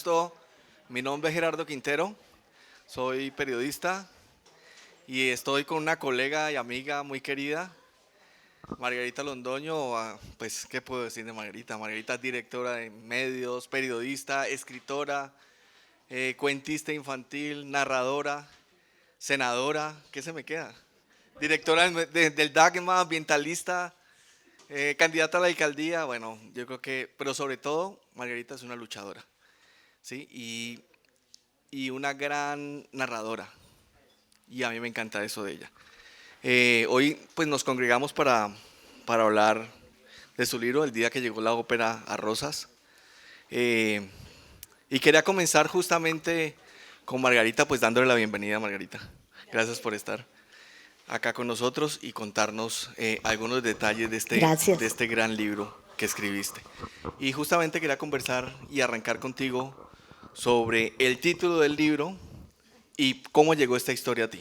gusto. Mi nombre es Gerardo Quintero, soy periodista y estoy con una colega y amiga muy querida, Margarita Londoño. Pues, ¿qué puedo decir de Margarita? Margarita es directora de medios, periodista, escritora, cuentista infantil, narradora, senadora. ¿Qué se me queda? Directora del DAGMA, ambientalista, candidata a la alcaldía. Bueno, yo creo que, pero sobre todo, Margarita es una luchadora, ¿sí? Y una gran narradora. Y a mí me encanta eso de ella. Hoy pues nos congregamos para hablar de su libro, El día que llegó la ópera a Rosas. Y quería comenzar justamente con Margarita, pues dándole la bienvenida a Margarita. Gracias por estar acá con nosotros y contarnos algunos detalles de Gracias. este gran libro que escribiste. Y justamente quería conversar y arrancar contigo sobre el título del libro y cómo llegó esta historia a ti.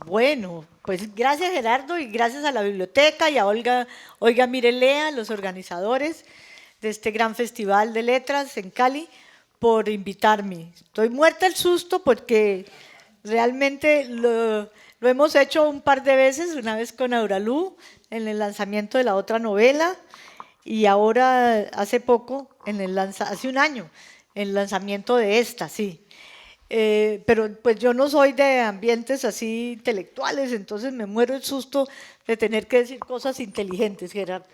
Bueno, pues gracias Gerardo y gracias a la biblioteca y a Olga Mirelea, los organizadores de este gran festival de letras en Cali, por invitarme. Estoy muerta del susto porque realmente lo hemos hecho un par de veces, una vez con Auralú en el lanzamiento de la otra novela y ahora hace poco, hace un año, en el lanzamiento de esta, sí. Pero pues yo no soy de ambientes así intelectuales, entonces me muero el susto de tener que decir cosas inteligentes, Gerardo.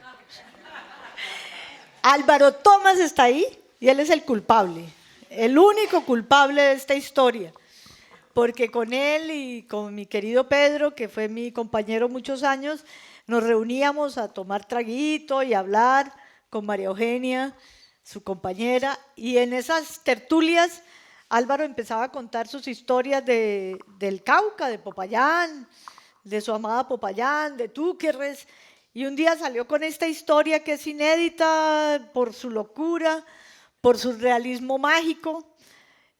Álvaro Tomás está ahí y él es el culpable, el único culpable de esta historia, porque con él y con mi querido Pedro, que fue mi compañero muchos años, nos reuníamos a tomar traguito y a hablar con María Eugenia, su compañera, y en esas tertulias Álvaro empezaba a contar sus historias del Cauca, de Popayán, de su amada Popayán, de Túquerres, y un día salió con esta historia que es inédita por su locura, por su realismo mágico,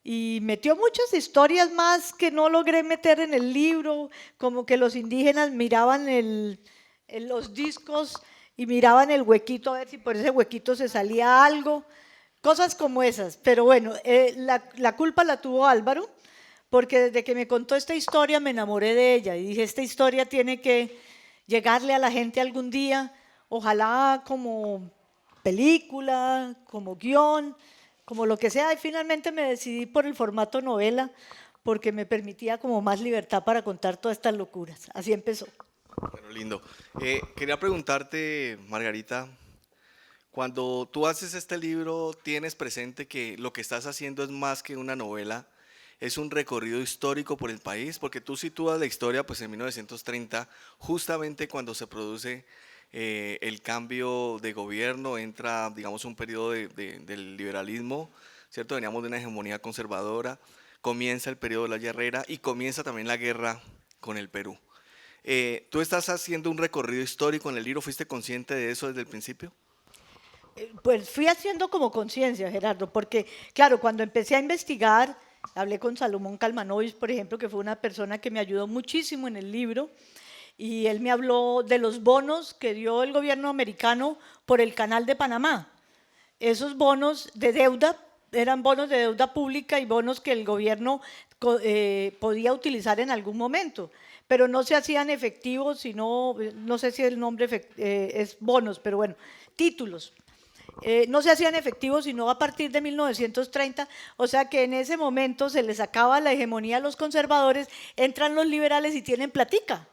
y metió muchas historias más que no logré meter en el libro, como que los indígenas miraban en los discos y miraban el huequito a ver si por ese huequito se salía algo, cosas como esas. Pero bueno, la culpa la tuvo Álvaro, porque desde que me contó esta historia me enamoré de ella y dije, esta historia tiene que llegarle a la gente algún día, ojalá como película, como guión, como lo que sea, y finalmente me decidí por el formato novela porque me permitía como más libertad para contar todas estas locuras. Así empezó. Bueno, lindo. Quería preguntarte, Margarita, cuando tú haces este libro, ¿tienes presente que lo que estás haciendo es más que una novela? Es un recorrido histórico por el país, porque tú sitúas la historia pues en 1930, justamente cuando se produce el cambio de gobierno, entra, digamos, un periodo del liberalismo, ¿cierto? Veníamos de una hegemonía conservadora, comienza el periodo de la Guerra Herrera y comienza también la guerra con el Perú. ¿Tú estás haciendo un recorrido histórico en el libro? ¿Fuiste consciente de eso desde el principio? Pues fui haciendo como conciencia, Gerardo, porque claro, cuando empecé a investigar, hablé con Salomón Kalmanovich, por ejemplo, que fue una persona que me ayudó muchísimo en el libro, y él me habló de los bonos que dio el gobierno americano por el Canal de Panamá. Esos bonos de deuda eran bonos de deuda pública y bonos que el gobierno podía utilizar en algún momento, pero no se hacían efectivos, sino, no sé si el nombre es bonos, pero bueno, títulos. No se hacían efectivos sino a partir de 1930, o sea que en ese momento se les acaba la hegemonía a los conservadores, entran los liberales y tienen platica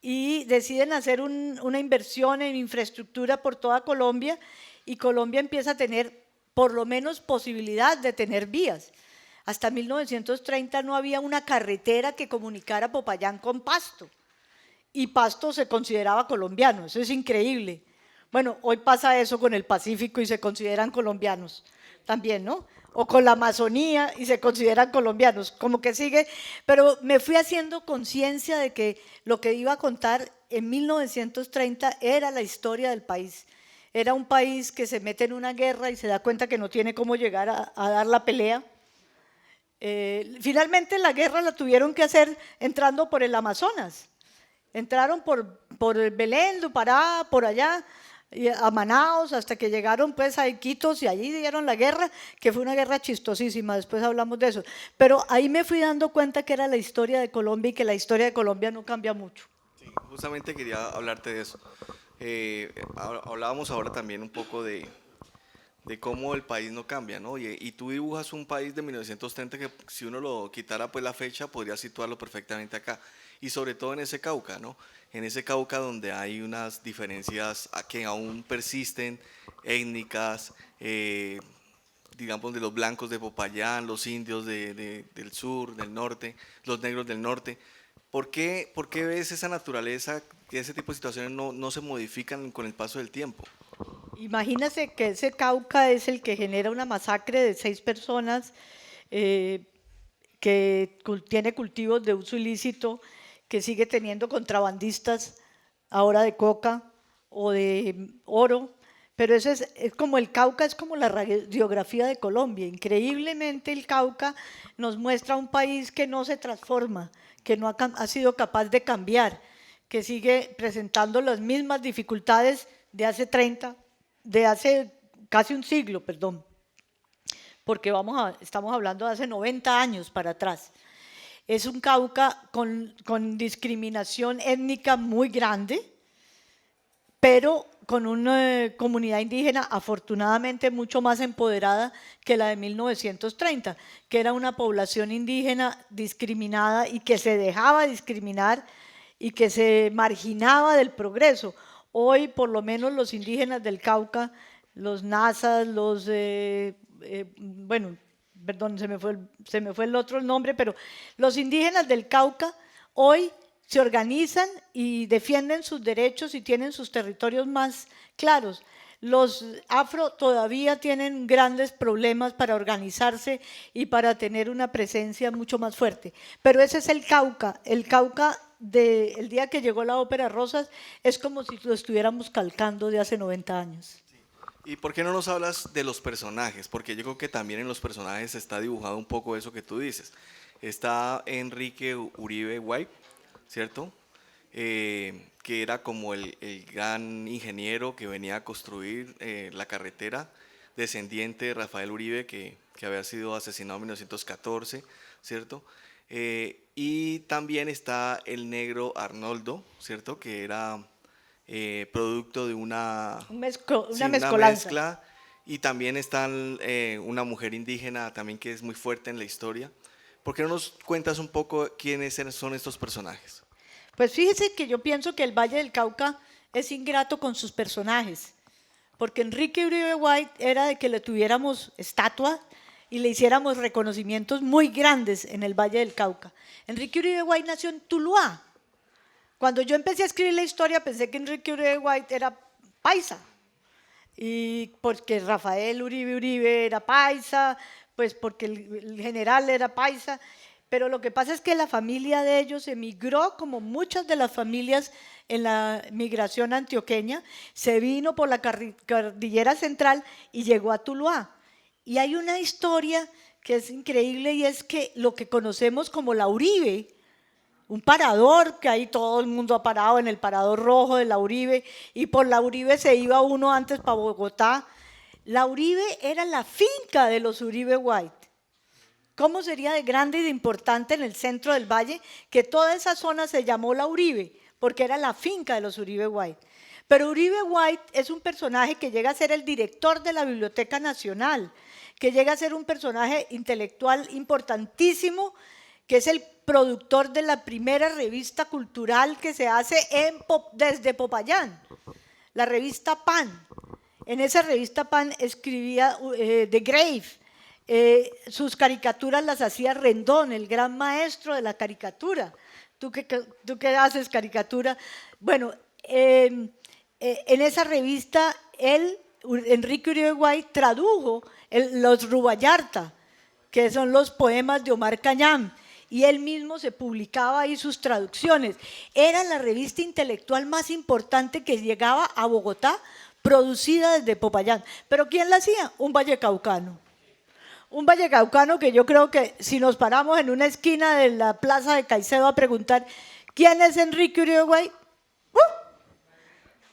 y deciden hacer una inversión en infraestructura por toda Colombia y Colombia empieza a tener por lo menos posibilidad de tener vías. Hasta 1930 no había una carretera que comunicara Popayán con Pasto y Pasto se consideraba colombiano, eso es increíble. Bueno, hoy pasa eso con el Pacífico y se consideran colombianos también, ¿no? O con la Amazonía y se consideran colombianos, como que sigue, pero me fui haciendo conciencia de que lo que iba a contar en 1930 era la historia del país. Era un país que se mete en una guerra y se da cuenta que no tiene cómo llegar a dar la pelea. Finalmente la guerra la tuvieron que hacer entrando por el Amazonas. Entraron por el Belén, do Pará, por allá, y a Manaos, hasta que llegaron pues a Iquitos y allí dieron la guerra, que fue una guerra chistosísima, después hablamos de eso. Pero ahí me fui dando cuenta que era la historia de Colombia y que la historia de Colombia no cambia mucho. Sí, justamente quería hablarte de eso. Hablábamos ahora también un poco de cómo el país no cambia, ¿no? Y tú dibujas un país de 1930 que si uno lo quitara pues la fecha podría situarlo perfectamente acá. Y sobre todo en ese Cauca, ¿no? En ese Cauca donde hay unas diferencias que aún persisten, étnicas, digamos de los blancos de Popayán, los indios del sur, del norte, los negros del norte. ¿Por qué ves esa naturaleza, que ese tipo de situaciones no se modifican con el paso del tiempo? Imagínese que ese Cauca es el que genera una masacre de 6 personas, que tiene cultivos de uso ilícito, que sigue teniendo contrabandistas ahora de coca o de oro, pero eso es como el Cauca, es como la radiografía de Colombia. Increíblemente el Cauca nos muestra un país que no se transforma, que no ha sido capaz de cambiar, que sigue presentando las mismas dificultades de hace casi un siglo, perdón, porque estamos hablando de hace 90 años para atrás. Es un Cauca con discriminación étnica muy grande, pero con una comunidad indígena afortunadamente mucho más empoderada que la de 1930, que era una población indígena discriminada y que se dejaba discriminar y que se marginaba del progreso. Hoy, por lo menos, los indígenas del Cauca, los nazas, bueno, perdón, se me fue el otro nombre, pero los indígenas del Cauca hoy se organizan y defienden sus derechos y tienen sus territorios más claros. Los afro todavía tienen grandes problemas para organizarse y para tener una presencia mucho más fuerte. Pero ese es el Cauca. El Cauca del día que llegó la ópera Rosas es como si lo estuviéramos calcando de hace 90 años. ¿Y por qué no nos hablas de los personajes? Porque yo creo que también en los personajes está dibujado un poco eso que tú dices. Está Enrique Uribe White, ¿cierto? Que era como el gran ingeniero que venía a construir la carretera, descendiente de Rafael Uribe, que había sido asesinado en 1914, ¿cierto? Y también está el negro Arnoldo, ¿cierto? Que era producto de una Mezcolanza. mezcla. Y también está una mujer indígena también que es muy fuerte en la historia. ¿Por qué no nos cuentas un poco quiénes son estos personajes? Pues fíjese que yo pienso que el Valle del Cauca es ingrato con sus personajes, porque Enrique Uribe White era de que le tuviéramos estatua y le hiciéramos reconocimientos muy grandes en el Valle del Cauca. Enrique Uribe White nació en Tuluá. Cuando yo empecé a escribir la historia pensé que Enrique Uribe White era paisa, y porque Rafael Uribe era paisa, pues porque el general era paisa, pero lo que pasa es que la familia de ellos emigró, como muchas de las familias en la migración antioqueña, se vino por la cordillera central y llegó a Tuluá. Y hay una historia que es increíble y es que lo que conocemos como la Uribe, un parador, que ahí todo el mundo ha parado en el parador rojo de la Uribe, y por la Uribe se iba uno antes para Bogotá. La Uribe era la finca de los Uribe White. ¿Cómo sería de grande y de importante en el centro del valle que toda esa zona se llamó la Uribe? Porque era la finca de los Uribe White. Pero Uribe White es un personaje que llega a ser el director de la Biblioteca Nacional, que llega a ser un personaje intelectual importantísimo, que es el productor de la primera revista cultural que se hace desde Popayán, la revista Pan. En esa revista Pan escribía The Grave. Sus caricaturas las hacía Rendón, el gran maestro de la caricatura. ¿Tú qué haces caricatura? Bueno, en esa revista Enrique Uribe White tradujo los Rubayarta, que son los poemas de Omar Khayyam, y él mismo se publicaba ahí sus traducciones. Era la revista intelectual más importante que llegaba a Bogotá, producida desde Popayán. ¿Pero quién la hacía? Un vallecaucano. Un vallecaucano que yo creo que si nos paramos en una esquina de la plaza de Caicedo a preguntar ¿quién es Enrique Uribe White?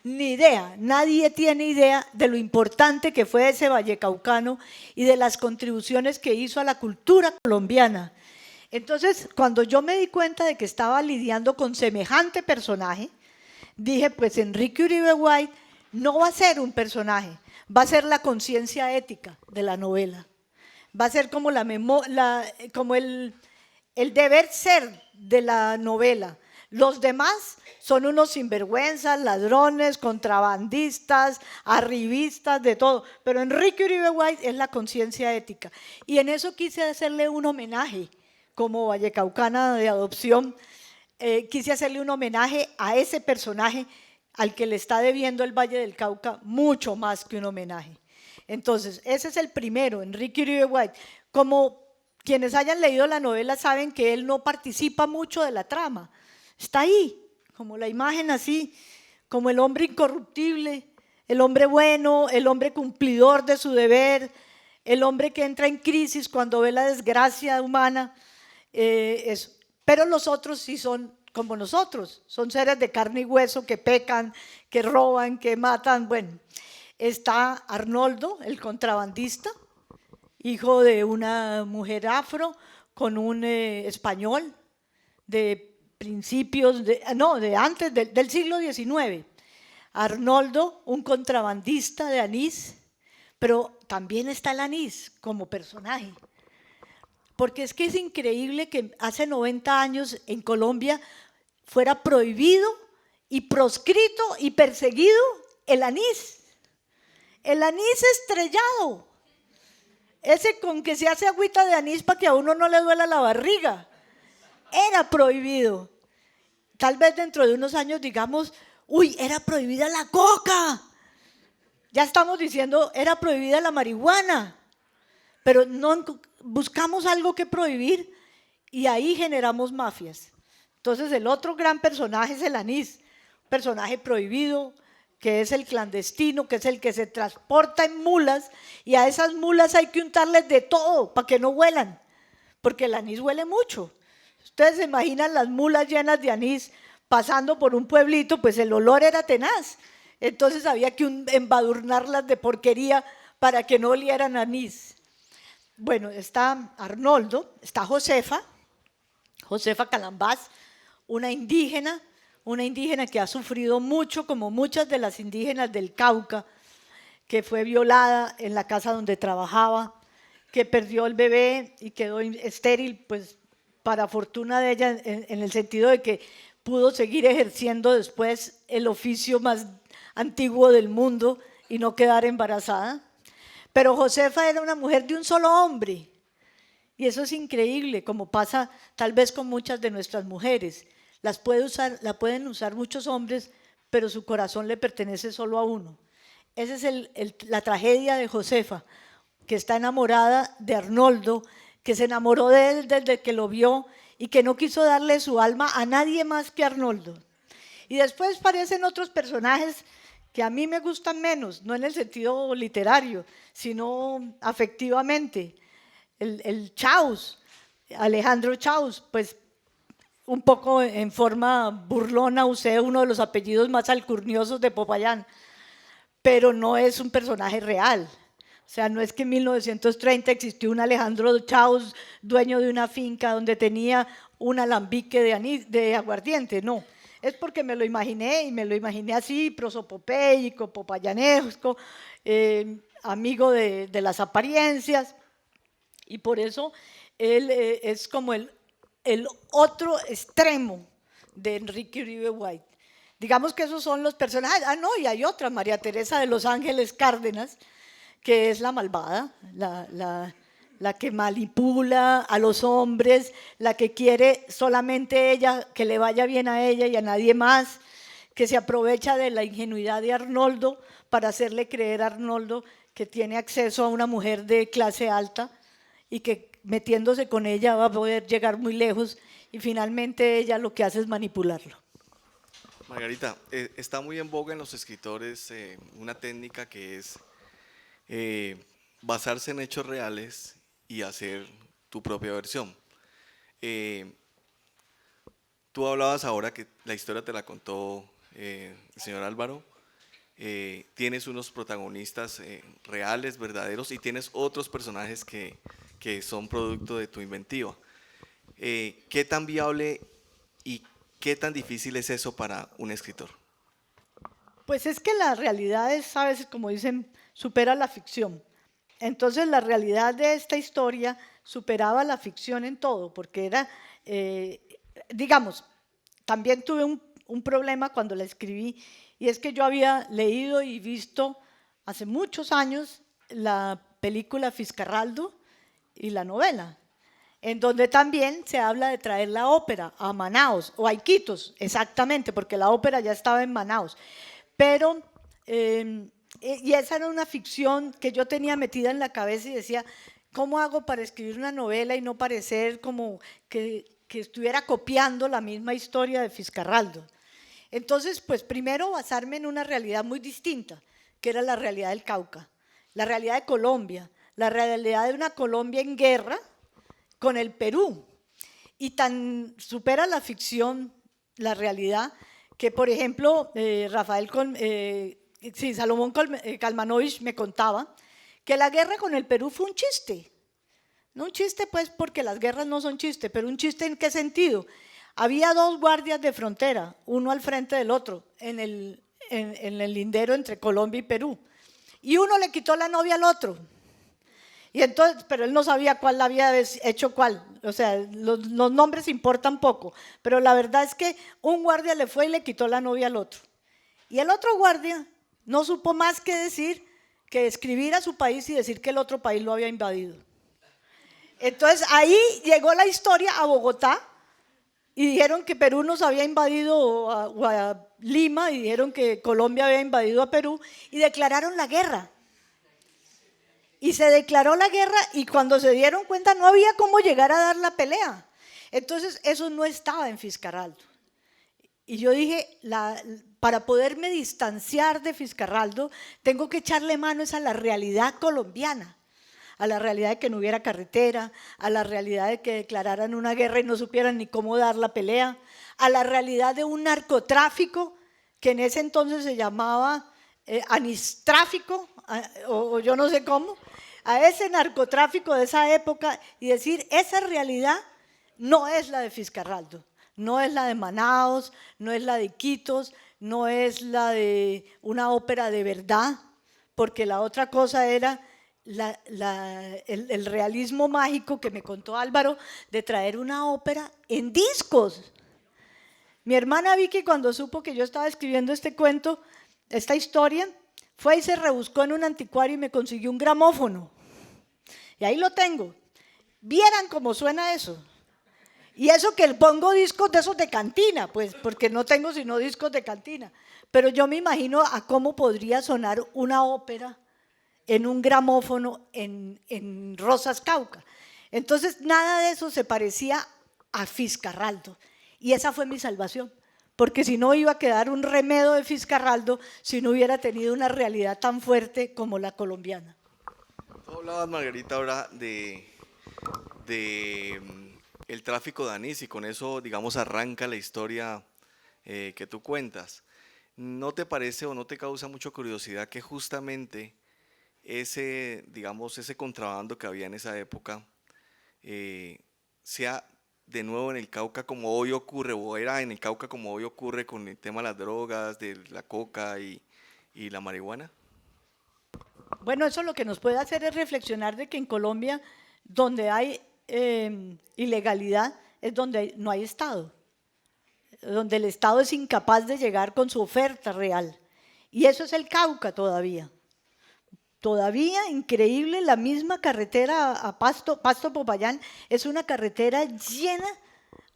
ni idea, nadie tiene idea de lo importante que fue ese vallecaucano y de las contribuciones que hizo a la cultura colombiana. Entonces, cuando yo me di cuenta de que estaba lidiando con semejante personaje, dije, pues Enrique Uribe White no va a ser un personaje, va a ser la conciencia ética de la novela. Va a ser como, como el deber ser de la novela. Los demás son unos sinvergüenzas, ladrones, contrabandistas, arribistas, de todo. Pero Enrique Uribe White es la conciencia ética. Y en eso quise hacerle un homenaje, como vallecaucana de adopción, quise hacerle un homenaje a ese personaje al que le está debiendo el Valle del Cauca mucho más que un homenaje. Entonces, ese es el primero, Enrique Uribe White. Como quienes hayan leído la novela saben que él no participa mucho de la trama, está ahí, como la imagen así, como el hombre incorruptible, el hombre bueno, el hombre cumplidor de su deber, el hombre que entra en crisis cuando ve la desgracia humana, eso. Pero los otros sí son como nosotros, son seres de carne y hueso que pecan, que roban, que matan. Bueno, está Arnoldo, el contrabandista, hijo de una mujer afro con un español de principios, de antes del siglo XIX. Arnoldo, un contrabandista de anís, pero también está el anís como personaje. Porque es que es increíble que hace 90 años en Colombia fuera prohibido y proscrito y perseguido el anís. El anís estrellado. Ese con que se hace agüita de anís para que a uno no le duela la barriga. Era prohibido. Tal vez dentro de unos años digamos, uy, era prohibida la coca. Ya estamos diciendo, era prohibida la marihuana. Pero no buscamos algo que prohibir y ahí generamos mafias. Entonces el otro gran personaje es el anís, un personaje prohibido, que es el clandestino, que es el que se transporta en mulas, y a esas mulas hay que untarles de todo para que no huelan, porque el anís huele mucho. Ustedes se imaginan las mulas llenas de anís pasando por un pueblito, pues el olor era tenaz. Entonces había que embadurnarlas de porquería para que no olieran anís. Bueno, está Arnoldo, está Josefa Calambás, una indígena que ha sufrido mucho, como muchas de las indígenas del Cauca, que fue violada en la casa donde trabajaba, que perdió el bebé y quedó estéril, pues para fortuna de ella, en el sentido de que pudo seguir ejerciendo después el oficio más antiguo del mundo y no quedar embarazada. Pero Josefa era una mujer de un solo hombre, y eso es increíble, como pasa tal vez con muchas de nuestras mujeres. La pueden usar muchos hombres, pero su corazón le pertenece solo a uno. Esa es la tragedia de Josefa, que está enamorada de Arnoldo, que se enamoró de él desde que lo vio y que no quiso darle su alma a nadie más que a Arnoldo. Y después aparecen otros personajes que a mí me gustan menos, no en el sentido literario, sino afectivamente. El Chaus, Alejandro Chaus, pues un poco en forma burlona usé uno de los apellidos más alcurniosos de Popayán, pero no es un personaje real. O sea, no es que en 1930 existió un Alejandro Chaus, dueño de una finca donde tenía un alambique de aguardiente, no. Es porque me lo imaginé, y me lo imaginé así, prosopopéico, popayanesco, amigo de las apariencias, y por eso él es como el otro extremo de Enrique Uribe White. Digamos que esos son los personajes. Ah, no, y hay otra, María Teresa de los Ángeles Cárdenas, que es la malvada, la que manipula a los hombres, la que quiere solamente ella, que le vaya bien a ella y a nadie más, que se aprovecha de la ingenuidad de Arnoldo para hacerle creer a Arnoldo que tiene acceso a una mujer de clase alta y que metiéndose con ella va a poder llegar muy lejos, y finalmente ella lo que hace es manipularlo. Margarita, está muy en boga en los escritores una técnica que es basarse en hechos reales y hacer tu propia versión. Tú hablabas ahora que la historia te la contó el señor Álvaro, tienes unos protagonistas reales, verdaderos, y tienes otros personajes que son producto de tu inventiva. ¿Qué tan viable y qué tan difícil es eso para un escritor? Pues es que la realidad es, a veces, como dicen, supera la ficción. Entonces la realidad de esta historia superaba la ficción en todo, porque era, digamos, también tuve un problema cuando la escribí, y es que yo había leído y visto hace muchos años la película Fiscarraldo y la novela, en donde también se habla de traer la ópera a Manaos, o a Iquitos, exactamente, porque la ópera ya estaba en Manaos. Pero, y esa era una ficción que yo tenía metida en la cabeza y decía, ¿cómo hago para escribir una novela y no parecer como que estuviera copiando la misma historia de Fiscarraldo? Entonces, pues primero basarme en una realidad muy distinta, que era la realidad del Cauca, la realidad de Colombia, la realidad de una Colombia en guerra con el Perú. Y tan supera la ficción la realidad que, por ejemplo, Salomón Kalmanovich me contaba que la guerra con el Perú fue un chiste. No un chiste, pues, porque las guerras no son chiste, pero un chiste ¿en qué sentido? Había dos guardias de frontera, uno al frente del otro, en el lindero entre Colombia y Perú. Y uno le quitó la novia al otro. Y entonces, pero él no sabía cuál había hecho cuál. O sea, los nombres importan poco. Pero la verdad es que un guardia le fue y le quitó la novia al otro. Y el otro guardia no supo más que decir, que escribir a su país y decir que el otro país lo había invadido. Entonces ahí llegó la historia a Bogotá y dijeron que Perú nos había invadido, o a Lima, y dijeron que Colombia había invadido a Perú y declararon la guerra. Y se declaró la guerra y cuando se dieron cuenta no había cómo llegar a dar la pelea. Entonces eso no estaba en Fiscarraldo. Y yo dije, para poderme distanciar de Fiscarraldo, tengo que echarle manos a la realidad colombiana, a la realidad de que no hubiera carretera, a la realidad de que declararan una guerra y no supieran ni cómo dar la pelea, a la realidad de un narcotráfico que en ese entonces se llamaba anistráfico, o yo no sé cómo, a ese narcotráfico de esa época y decir, esa realidad no es la de Fiscarraldo, no es la de Manaos, no es la de Iquitos, no es la de una ópera de verdad, porque la otra cosa era el realismo mágico que me contó Álvaro de traer una ópera en discos. Mi hermana Vicky, cuando supo que yo estaba escribiendo este cuento, esta historia, fue y se rebuscó en un anticuario y me consiguió un gramófono. Y ahí lo tengo. Vieran cómo suena eso. Y eso que pongo discos de esos de cantina, pues, porque no tengo sino discos de cantina. Pero yo me imagino a cómo podría sonar una ópera en un gramófono en Rosas Cauca. Entonces, nada de eso se parecía a Fiscarraldo. Y esa fue mi salvación. Porque si no iba a quedar un remedo de Fiscarraldo si no hubiera tenido una realidad tan fuerte como la colombiana. Tú hablabas, Margarita, ahora el tráfico de anís y con eso, digamos, arranca la historia que tú cuentas. ¿No te parece o no te causa mucha curiosidad que justamente digamos, ese contrabando que había en esa época sea de nuevo en el Cauca como hoy ocurre, o era en el Cauca como hoy ocurre con el tema de las drogas, de la coca y la marihuana? Bueno, eso lo que nos puede hacer es reflexionar de que en Colombia, donde hay ilegalidad, es donde no hay Estado, donde el Estado es incapaz de llegar con su oferta real. Y eso es el Cauca todavía. Todavía, increíble, la misma carretera a Pasto-Popayán es una carretera llena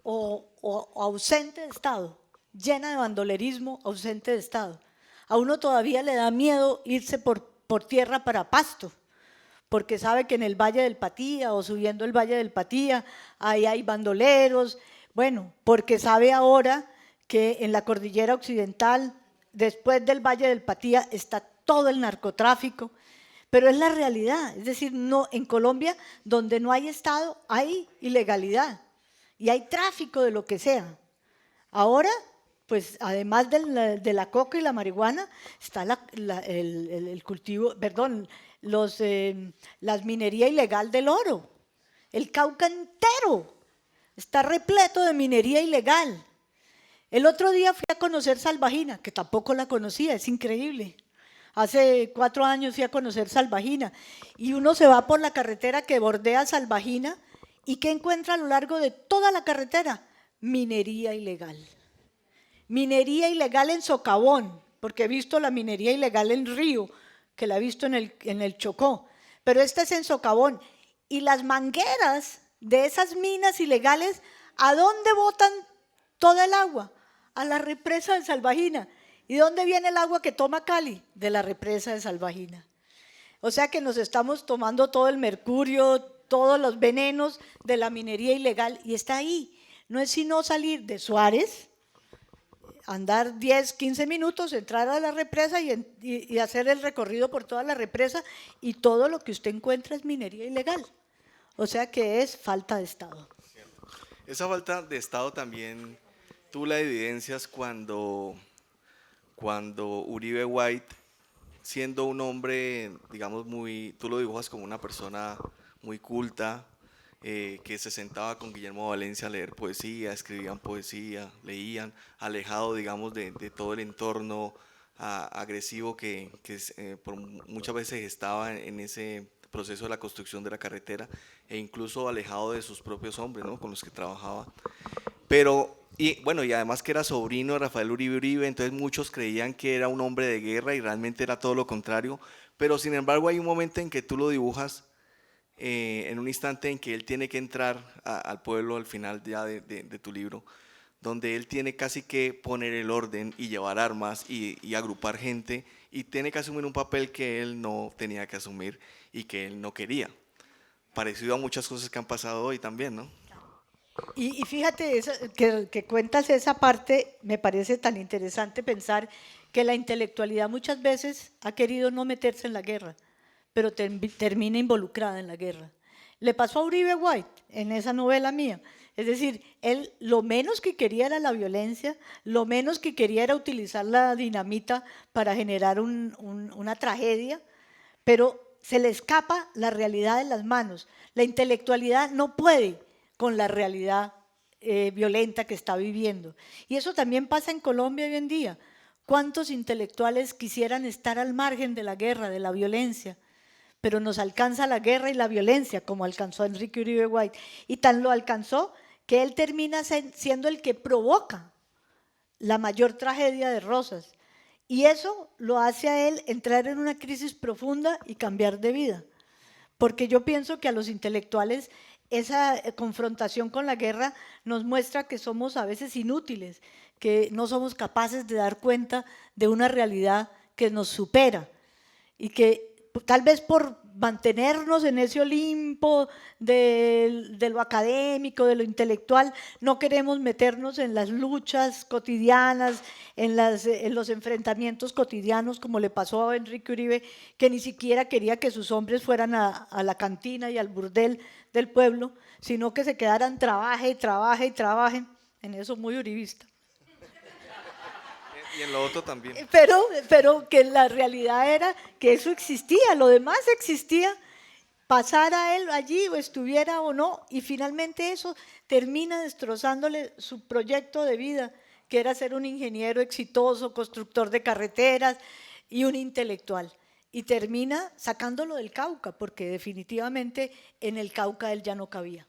o ausente de Estado, llena de bandolerismo, ausente de Estado. A uno todavía le da miedo irse por tierra para Pasto, porque sabe que en el Valle del Patía o subiendo el Valle del Patía, ahí hay bandoleros, bueno, porque sabe ahora que en la cordillera occidental, después del Valle del Patía, está todo el narcotráfico, pero es la realidad, es decir, no, en Colombia, donde no hay Estado, hay ilegalidad y hay tráfico de lo que sea. Ahora, pues además de la coca y la marihuana, está el cultivo, perdón, las minería ilegal del oro. El Cauca entero está repleto de minería ilegal. El otro día fui a conocer Salvajina, que tampoco la conocía, es increíble. Hace 4 años fui a conocer Salvajina y uno se va por la carretera que bordea Salvajina y ¿qué encuentra a lo largo de toda la carretera? Minería ilegal. Minería ilegal en Socavón, porque he visto la minería ilegal en Río, que la he visto en el Chocó, pero esta es en Socavón. Y las mangueras de esas minas ilegales, ¿a dónde botan toda el agua? A la represa de Salvajina. ¿Y dónde viene el agua que toma Cali? De la represa de Salvajina. O sea que nos estamos tomando todo el mercurio, todos los venenos de la minería ilegal y está ahí. No es sino salir de Suárez, andar 10, 15 minutos, entrar a la represa y hacer el recorrido por toda la represa y todo lo que usted encuentra es minería ilegal. O sea que es falta de Estado. Esa falta de Estado también tú la evidencias cuando Uribe White, siendo un hombre, digamos, tú lo dibujas como una persona muy culta, que se sentaba con Guillermo Valencia a leer poesía, escribían poesía, leían, alejado, digamos, de todo el entorno agresivo que muchas veces estaba en ese proceso de la construcción de la carretera e incluso alejado de sus propios hombres, ¿no?, con los que trabajaba. Pero, y bueno, y además que era sobrino de Rafael Uribe Uribe, entonces muchos creían que era un hombre de guerra y realmente era todo lo contrario. Pero sin embargo hay un momento en que tú lo dibujas, en un instante en que él tiene que entrar al pueblo al final ya de tu libro, donde él tiene casi que poner el orden y llevar armas y agrupar gente y tiene que asumir un papel que él no tenía que asumir y que él no quería. Parecido a muchas cosas que han pasado hoy también, ¿no? Y fíjate que cuentas esa parte, me parece tan interesante pensar que la intelectualidad muchas veces ha querido no meterse en la guerra, pero termina involucrada en la guerra. Le pasó a Uribe White en esa novela mía. Es decir, él lo menos que quería era la violencia, lo menos que quería era utilizar la dinamita para generar una tragedia, pero se le escapa la realidad de las manos. La intelectualidad no puede con la realidad violenta que está viviendo. Y eso también pasa en Colombia hoy en día. ¿Cuántos intelectuales quisieran estar al margen de la guerra, de la violencia? Pero nos alcanza la guerra y la violencia, como alcanzó a Enrique Uribe White. Y tan lo alcanzó que él termina siendo el que provoca la mayor tragedia de Rosas. Y eso lo hace a él entrar en una crisis profunda y cambiar de vida. Porque yo pienso que a los intelectuales esa confrontación con la guerra nos muestra que somos a veces inútiles, que no somos capaces de dar cuenta de una realidad que nos supera y que tal vez por mantenernos en ese Olimpo de lo académico, de lo intelectual, no queremos meternos en las luchas cotidianas, en los enfrentamientos cotidianos, como le pasó a Enrique Uribe, que ni siquiera quería que sus hombres fueran a la cantina y al burdel del pueblo, sino que se quedaran trabaje en eso muy uribista. Y en lo otro también. Pero que la realidad era que eso existía, lo demás existía, pasara él allí o estuviera o no, y finalmente eso termina destrozándole su proyecto de vida, que era ser un ingeniero exitoso, constructor de carreteras y un intelectual. Y termina sacándolo del Cauca, porque definitivamente en el Cauca él ya no cabía.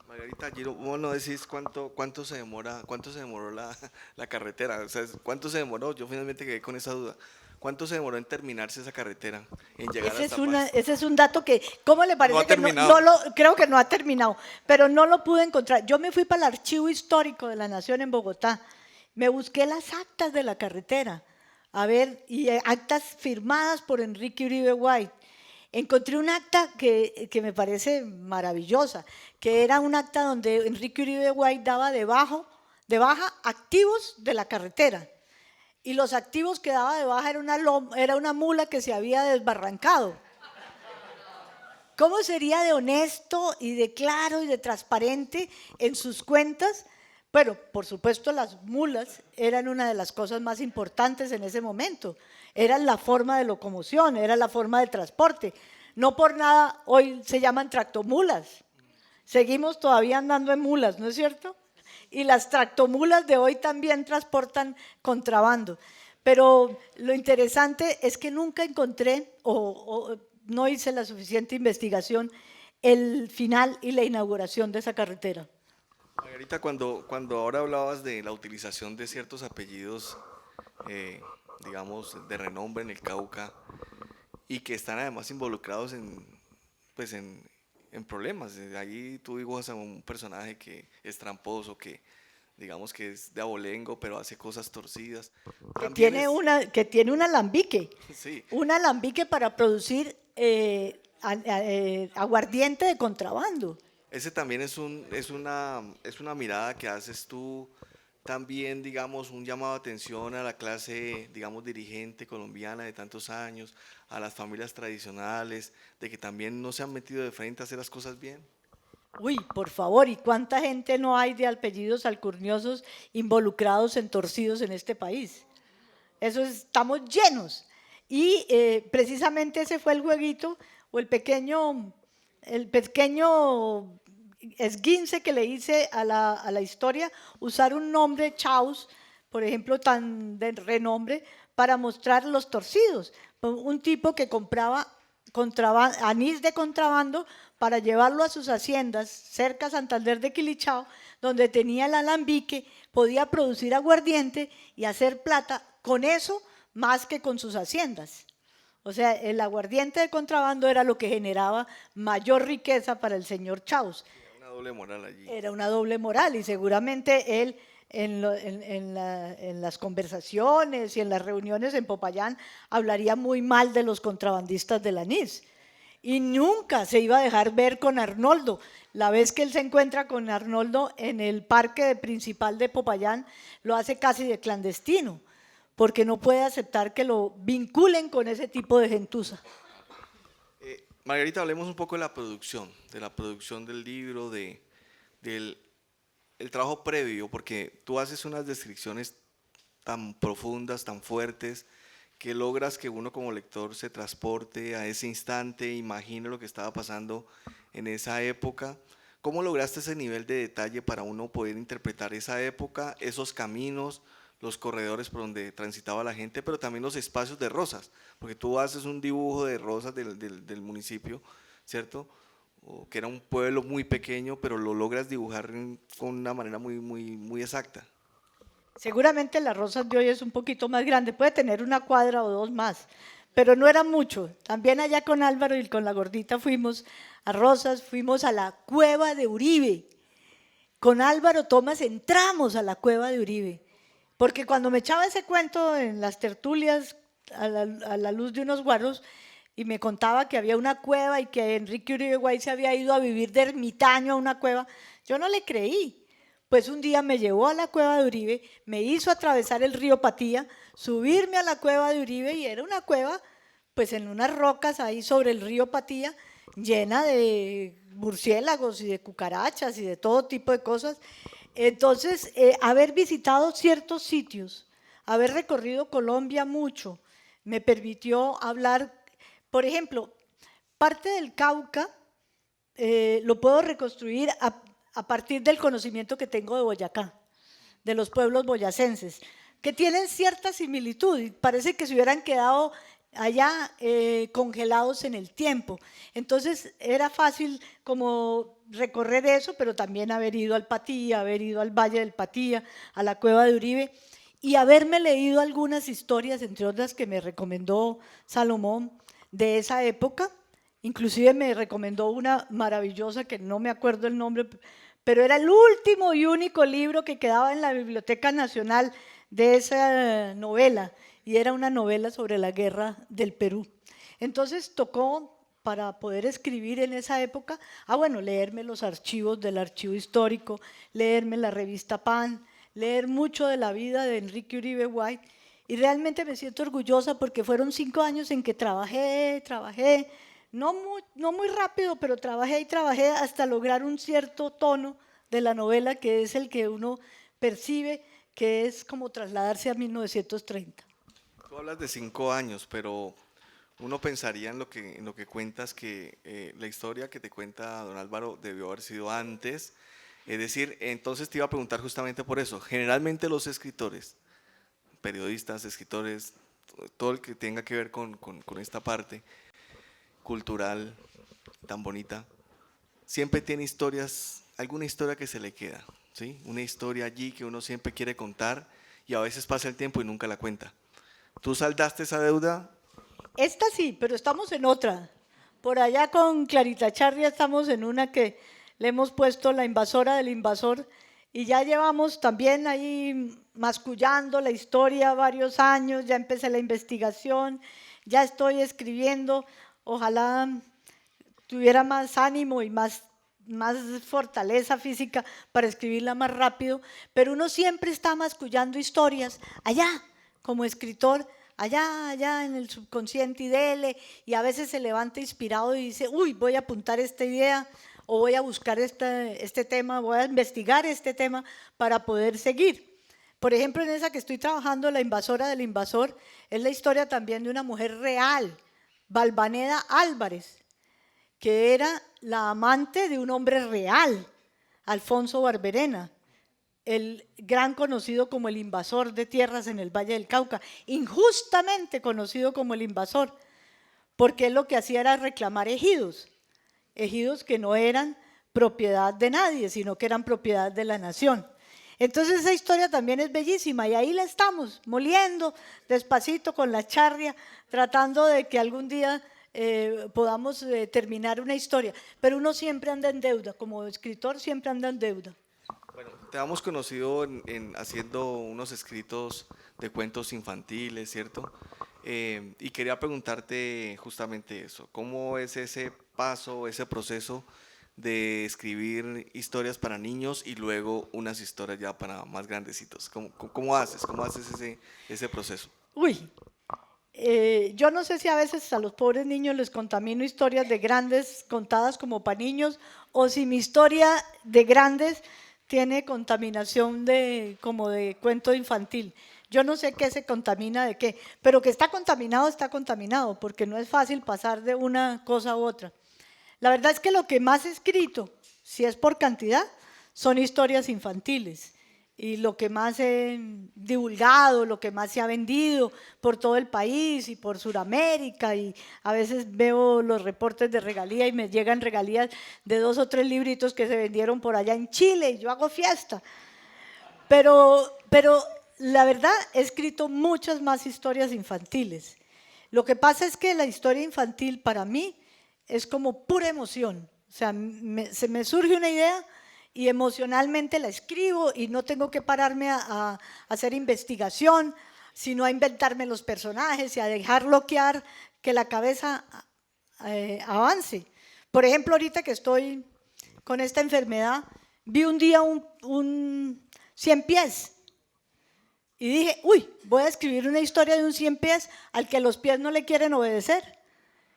Margarita, Giro, vos no decís cuánto se demoró la carretera, o sea, cuánto se demoró, yo finalmente quedé con esa duda. ¿Cuánto se demoró en terminarse esa carretera, en llegar hasta Paz? Ese es un dato que, ¿cómo le parece? No ha terminado. Creo que no ha terminado, pero no lo pude encontrar. Yo me fui para el Archivo Histórico de la Nación en Bogotá, me busqué las actas de la carretera, a ver, y actas firmadas por Enrique Uribe White. Encontré un acta que me parece maravillosa, que era un acta donde Enrique Uribe White daba de baja activos de la carretera. Y los activos que daba de baja era una mula que se había desbarrancado. ¿Cómo sería de honesto y de claro y de transparente en sus cuentas Bueno, por supuesto las mulas eran una de las cosas más importantes en ese momento, eran la forma de locomoción, era la forma de transporte. No por nada hoy se llaman tractomulas, seguimos todavía andando en mulas, ¿no es cierto? Y las tractomulas de hoy también transportan contrabando. Pero lo interesante es que nunca encontré o no hice la suficiente investigación el final y la inauguración de esa carretera. Margarita, cuando ahora hablabas de la utilización de ciertos apellidos, eh, digamos, de renombre en el Cauca, y que están además involucrados pues en problemas. Ahí tú dibujas a un personaje que es tramposo, que digamos que es de abolengo, pero hace cosas torcidas. También es, Que tiene sí, un alambique para producir aguardiente de contrabando. ese también es una mirada que haces tú, también, digamos, un llamado de atención a la clase, digamos, dirigente colombiana de tantos años, a las familias tradicionales, de que también no se han metido de frente a hacer las cosas bien. Uy, por favor, ¿y cuánta gente no hay de apellidos alcurniosos involucrados en torcidos en este país? Estamos llenos. Y precisamente ese fue el jueguito o el pequeño esguince que le hice a la historia, usar un nombre, Chaus, por ejemplo, tan de renombre, para mostrar los torcidos. Un tipo que compraba anís de contrabando para llevarlo a sus haciendas cerca a Santander de Quilichao, donde tenía el alambique, podía producir aguardiente y hacer plata con eso más que con sus haciendas. O sea, el aguardiente de contrabando era lo que generaba mayor riqueza para el señor Chaus. Una doble moral allí. Era una doble moral y seguramente él en las conversaciones y en las reuniones en Popayán hablaría muy mal de los contrabandistas del anís. Y nunca se iba a dejar ver con Arnoldo. La vez que él se encuentra con Arnoldo en el parque principal de Popayán, lo hace casi de clandestino, porque no puede aceptar que lo vinculen con ese tipo de gentuza. Margarita, hablemos un poco de la producción del libro, del el trabajo previo, porque tú haces unas descripciones tan profundas, tan fuertes, que logras que uno como lector se transporte a ese instante, imagine lo que estaba pasando en esa época. ¿Cómo lograste ese nivel de detalle para uno poder interpretar esa época, esos caminos, los corredores por donde transitaba la gente, pero también los espacios de Rosas? Porque tú haces un dibujo de Rosas del municipio, ¿cierto? O que era un pueblo muy pequeño, pero lo logras dibujar con una manera muy exacta. Seguramente las Rosas de hoy es un poquito más grande, puede tener una cuadra o dos más, pero no era mucho. También allá con Álvaro y con la gordita fuimos a Rosas, fuimos a la cueva de Uribe. Con Álvaro Tomás entramos a la cueva de Uribe, porque cuando me echaba ese cuento en las tertulias a la luz de unos guaros y me contaba que había una cueva y que Enrique Uribe Guay se había ido a vivir de ermitaño a una cueva, yo no le creí. Pues un día me llevó a la cueva de Uribe, me hizo atravesar el río Patía, subirme a la cueva de Uribe y era una cueva pues en unas rocas ahí sobre el río Patía, llena de murciélagos y de cucarachas y de todo tipo de cosas. Entonces, haber visitado ciertos sitios, haber recorrido Colombia mucho, me permitió hablar, por ejemplo, parte del Cauca lo puedo reconstruir a partir del conocimiento que tengo de Boyacá, de los pueblos boyacenses, que tienen cierta similitud y parece que se hubieran quedado allá congelados en el tiempo. Entonces era fácil como recorrer eso, pero también haber ido al Patía, haber ido al Valle del Patía, a la Cueva de Uribe y haberme leído algunas historias, entre otras que me recomendó Salomón de esa época. Inclusive me recomendó una maravillosa que no me acuerdo el nombre, pero era el último y único libro que quedaba en la Biblioteca Nacional de esa novela, y era una novela sobre la guerra del Perú. Entonces tocó, para poder escribir en esa época, bueno, leerme los archivos del archivo histórico, leerme la revista Pan, leer mucho de la vida de Enrique Uribe White, y realmente me siento orgullosa porque fueron 5 años en que trabajé, no muy rápido, pero trabajé y trabajé hasta lograr un cierto tono de la novela que es el que uno percibe que es como trasladarse a 1930. Tú hablas de 5 años, pero uno pensaría en lo que cuentas que la historia que te cuenta don Álvaro debió haber sido antes. Es decir, entonces te iba a preguntar justamente por eso. Generalmente los escritores, periodistas, escritores, todo el que tenga que ver con esta parte cultural tan bonita, siempre tiene historias, alguna historia que se le queda, ¿sí? Una historia allí que uno siempre quiere contar y a veces pasa el tiempo y nunca la cuenta. ¿Tú saldaste esa deuda? Esta sí, pero estamos en otra. Por allá con Clarita Charria estamos en una que le hemos puesto La invasora del invasor y ya llevamos también ahí mascullando la historia varios años, ya empecé la investigación, ya estoy escribiendo, ojalá tuviera más ánimo y más fortaleza física para escribirla más rápido, pero uno siempre está mascullando historias allá, como escritor, allá en el subconsciente y dele, y a veces se levanta inspirado y dice, uy, voy a apuntar esta idea, o voy a buscar este tema, voy a investigar este tema para poder seguir. Por ejemplo, en esa que estoy trabajando, La invasora del invasor, es la historia también de una mujer real, Valvaneda Álvarez, que era la amante de un hombre real, Alfonso Barberena, el gran conocido como el invasor de tierras en el Valle del Cauca, injustamente conocido como el invasor, porque él lo que hacía era reclamar ejidos que no eran propiedad de nadie, sino que eran propiedad de la nación. Entonces esa historia también es bellísima y ahí la estamos moliendo despacito con la charria, tratando de que algún día podamos terminar una historia, pero uno siempre anda en deuda, como escritor siempre anda en deuda. Bueno, te hemos conocido haciendo unos escritos de cuentos infantiles, ¿cierto? Y quería preguntarte justamente eso, ¿cómo es ese paso, ese proceso de escribir historias para niños y luego unas historias ya para más grandecitos? ¿Cómo haces? ¿Cómo haces ese proceso? Uy, yo no sé si a veces a los pobres niños les contamino historias de grandes contadas como para niños o si mi historia de grandes tiene contaminación como de cuento infantil. Yo no sé qué se contamina de qué, pero que está contaminado, porque no es fácil pasar de una cosa a otra. La verdad es que lo que más he escrito, si es por cantidad, son historias infantiles. Y lo que más he divulgado, lo que más se ha vendido por todo el país y por Sudamérica, y a veces veo los reportes de regalía y me llegan regalías de 2 o 3 libritos que se vendieron por allá en Chile y yo hago fiesta. Pero la verdad he escrito muchas más historias infantiles. Lo que pasa es que la historia infantil para mí es como pura emoción. O sea, se me surge una idea y emocionalmente la escribo y no tengo que pararme a hacer investigación, sino a inventarme los personajes y a dejar bloquear que la cabeza avance. Por ejemplo, ahorita que estoy con esta enfermedad, vi un día un 100 pies y dije, uy, voy a escribir una historia de un 100 pies al que los pies no le quieren obedecer.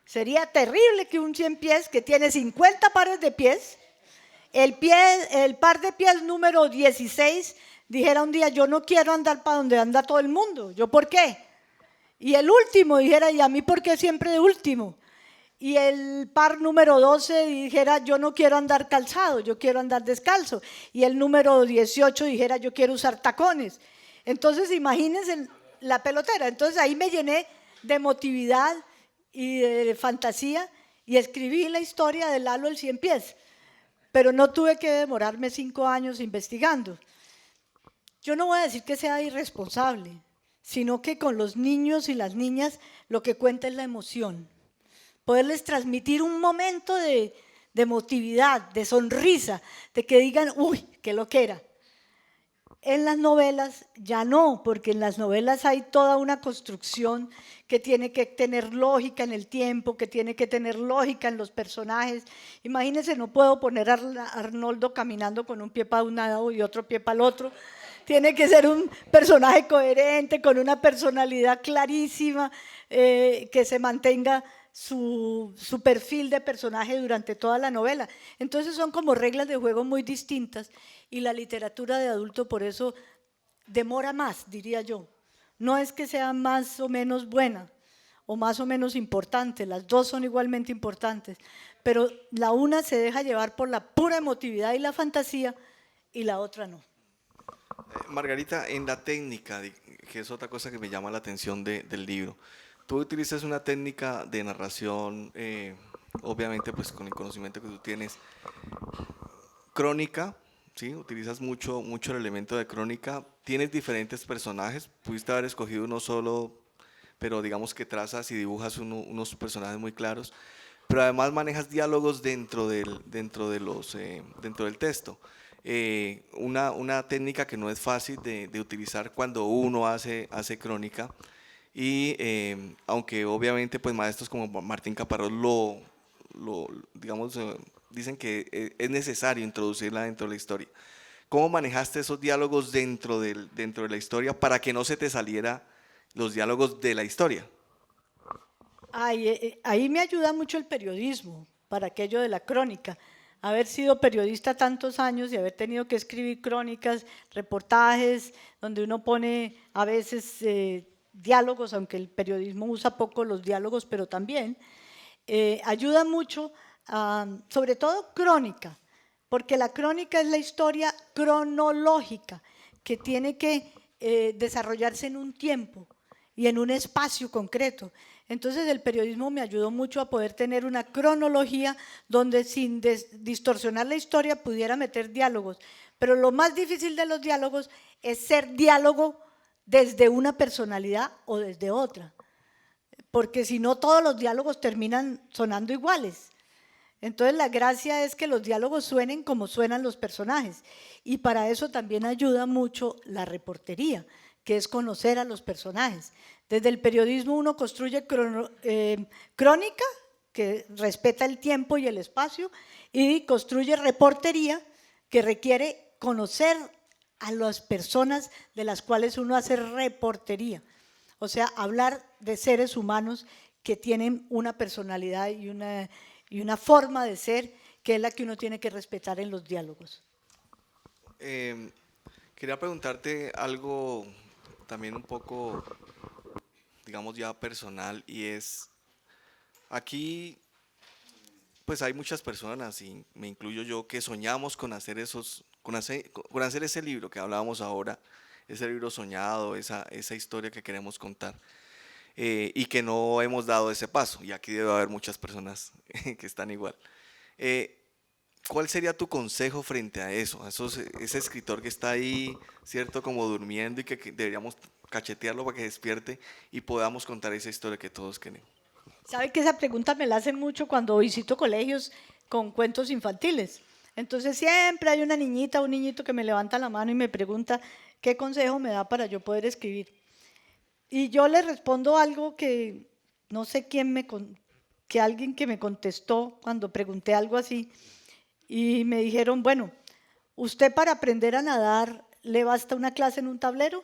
Sería terrible que un 100 pies que tiene 50 pares de pies, el par de pies número 16 dijera un día, yo no quiero andar para donde anda todo el mundo. ¿Yo por qué? Y el último dijera, ¿y a mí por qué siempre de último? Y el par número 12 dijera, yo no quiero andar calzado, yo quiero andar descalzo. Y el número 18 dijera, yo quiero usar tacones. Entonces, imagínense la pelotera. Entonces, ahí me llené de emotividad y de fantasía y escribí la historia de Lalo el 100 pies. Pero no tuve que demorarme 5 años investigando. Yo no voy a decir que sea irresponsable, sino que con los niños y las niñas lo que cuenta es la emoción. Poderles transmitir un momento de emotividad, de sonrisa, de que digan, uy, qué loquera. En las novelas ya no, porque en las novelas hay toda una construcción que tiene que tener lógica en el tiempo, que tiene que tener lógica en los personajes. Imagínense, no puedo poner a Arnoldo caminando con un pie para un lado y otro pie para el otro. Tiene que ser un personaje coherente, con una personalidad clarísima, que se mantenga su perfil de personaje durante toda la novela. Entonces son como reglas de juego muy distintas y la literatura de adulto por eso demora más, diría yo. No es que sea más o menos buena o más o menos importante, las dos son igualmente importantes, pero la una se deja llevar por la pura emotividad y la fantasía y la otra no. Margarita, en la técnica, que es otra cosa que me llama la atención del libro, tú utilizas una técnica de narración, obviamente pues con el conocimiento que tú tienes, crónica, ¿sí? Utilizas mucho el elemento de crónica, tienes diferentes personajes, pudiste haber escogido uno solo, pero digamos que trazas y dibujas unos personajes muy claros, pero además manejas diálogos dentro del texto. Una técnica que no es fácil de utilizar cuando uno hace crónica y aunque obviamente pues maestros como Martín Caparrós digamos, dicen que es necesario introducirla dentro de la historia. ¿Cómo manejaste esos diálogos dentro de la historia para que no se te saliera los diálogos de la historia? Ahí me ayuda mucho el periodismo para aquello de la crónica. Haber sido periodista tantos años y haber tenido que escribir crónicas, reportajes, donde uno pone a veces diálogos, aunque el periodismo usa poco los diálogos, pero también ayuda mucho, sobre todo crónica, porque la crónica es la historia cronológica que tiene que desarrollarse en un tiempo y en un espacio concreto. Entonces el periodismo me ayudó mucho a poder tener una cronología donde sin distorsionar la historia pudiera meter diálogos. Pero lo más difícil de los diálogos es ser diálogo desde una personalidad o desde otra, porque si no todos los diálogos terminan sonando iguales. Entonces la gracia es que los diálogos suenen como suenan los personajes y para eso también ayuda mucho la reportería, que es conocer a los personajes. Desde el periodismo uno construye crónica, que respeta el tiempo y el espacio, y construye reportería, que requiere conocer a las personas de las cuales uno hace reportería. O sea, hablar de seres humanos que tienen una personalidad y una forma de ser que es la que uno tiene que respetar en los diálogos. Quería preguntarte algo también un poco, digamos ya personal, y es, aquí pues hay muchas personas, y me incluyo yo, que soñamos con hacer con hacer ese libro que hablábamos ahora, ese libro soñado, esa historia que queremos contar, y que no hemos dado ese paso, y aquí debe haber muchas personas que están igual. ¿Cuál sería tu consejo frente a eso? Ese escritor que está ahí, ¿cierto? Como durmiendo y que deberíamos cachetearlo para que despierte y podamos contar esa historia que todos queremos. ¿Sabe que esa pregunta me la hacen mucho cuando visito colegios con cuentos infantiles? Entonces siempre hay una niñita o un niñito que me levanta la mano y me pregunta qué consejo me da para yo poder escribir. Y yo le respondo algo que no sé que alguien que me contestó cuando pregunté algo así, y me dijeron, bueno, ¿usted para aprender a nadar le basta una clase en un tablero?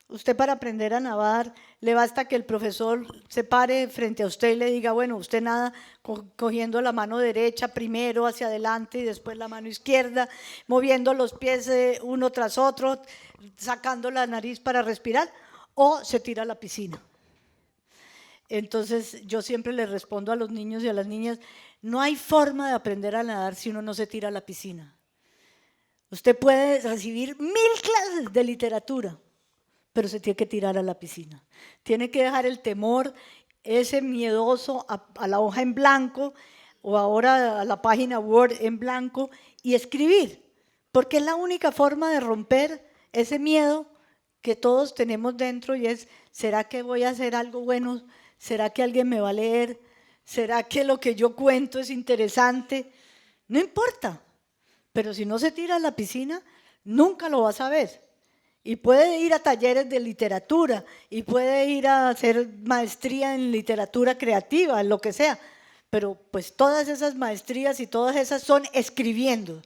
¿Usted para aprender a nadar le basta que el profesor se pare frente a usted y le diga, bueno, usted nada cogiendo la mano derecha primero hacia adelante y después la mano izquierda, moviendo los pies uno tras otro, sacando la nariz para respirar, o se tira a la piscina? Entonces yo siempre les respondo a los niños y a las niñas, no hay forma de aprender a nadar si uno no se tira a la piscina. Usted puede recibir 1000 clases de literatura, pero se tiene que tirar a la piscina. Tiene que dejar el temor, ese miedoso a la hoja en blanco o ahora a la página Word en blanco y escribir, porque es la única forma de romper ese miedo que todos tenemos dentro y es, ¿será que voy a hacer algo bueno? ¿Será que alguien me va a leer? ¿Será que lo que yo cuento es interesante? No importa, pero si no se tira a la piscina, nunca lo vas a ver. Y puede ir a talleres de literatura, y puede ir a hacer maestría en literatura creativa, en lo que sea, pero pues todas esas maestrías y todas esas son escribiendo.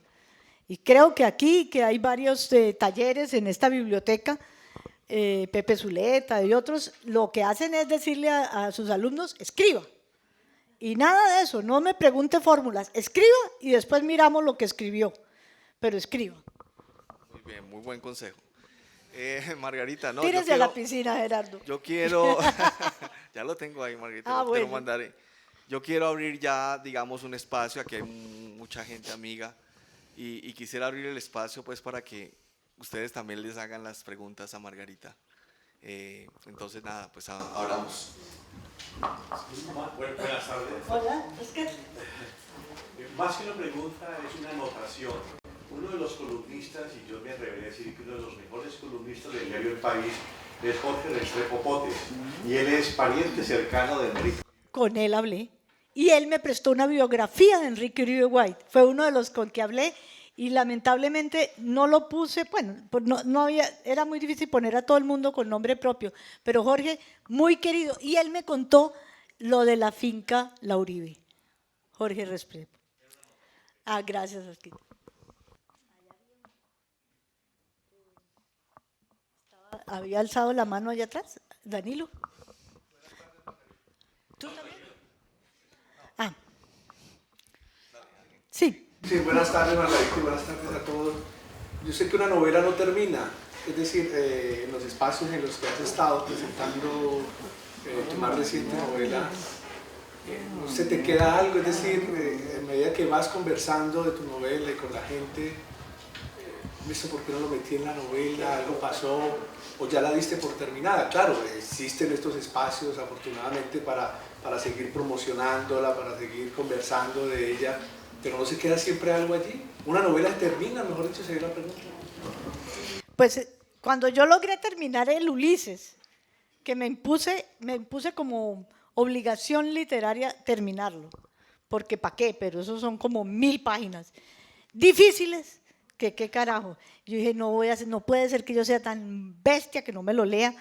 Y creo que aquí, que hay varios talleres en esta biblioteca, Pepe Zuleta y otros, lo que hacen es decirle a sus alumnos, escriba. Y nada de eso, no me pregunte fórmulas, escriba y después miramos lo que escribió, pero escriba. Muy bien, muy buen consejo. Margarita, no, Tírese a la piscina, Gerardo. yo quiero, ya lo tengo ahí, Margarita, te lo Bueno. mandaré. Yo quiero abrir ya, digamos, un espacio, aquí hay mucha gente amiga, y quisiera abrir el espacio pues para que ustedes también les hagan las preguntas a Margarita. Entonces, nada, pues hablamos. Buenas tardes. Hola, es que... Más que una pregunta, es una anotación. Uno de los columnistas, y yo me atrevería a decir que uno de los mejores columnistas del diario El País, es Jorge Restrepo Potes, y él es pariente cercano de Enrique. Con él hablé. Y él me prestó una biografía de Enrique Uribe White. Fue uno de los con que hablé y lamentablemente no lo puse, bueno, pues no había, era muy difícil poner a todo el mundo con nombre propio, pero Jorge, muy querido, y él me contó lo de la finca La Uribe. Jorge Restrepo. Ah, gracias, Osquito. ¿Había alzado la mano allá atrás? Danilo. ¿Tú también? Ah. Sí. Sí, buenas tardes, Margarita, y buenas tardes a todos. Yo sé que una novela no termina, es decir, en los espacios en los que has estado presentando tu más reciente novela, se te queda algo, es decir, en medida que vas conversando de tu novela y con la gente, ¿esto por qué no lo metí en la novela? ¿Algo pasó? ¿O ya la diste por terminada? Claro, existen estos espacios, afortunadamente, para seguir promocionándola, para seguir conversando de ella, pero no se queda siempre algo allí. ¿Una novela termina, mejor dicho, sería la pregunta? Pues cuando yo logré terminar el Ulises, que me impuse como obligación literaria terminarlo, porque ¿para qué? Pero eso son como 1000 páginas difíciles, que qué carajo. Yo dije, no puede ser que yo sea tan bestia que no me lo lea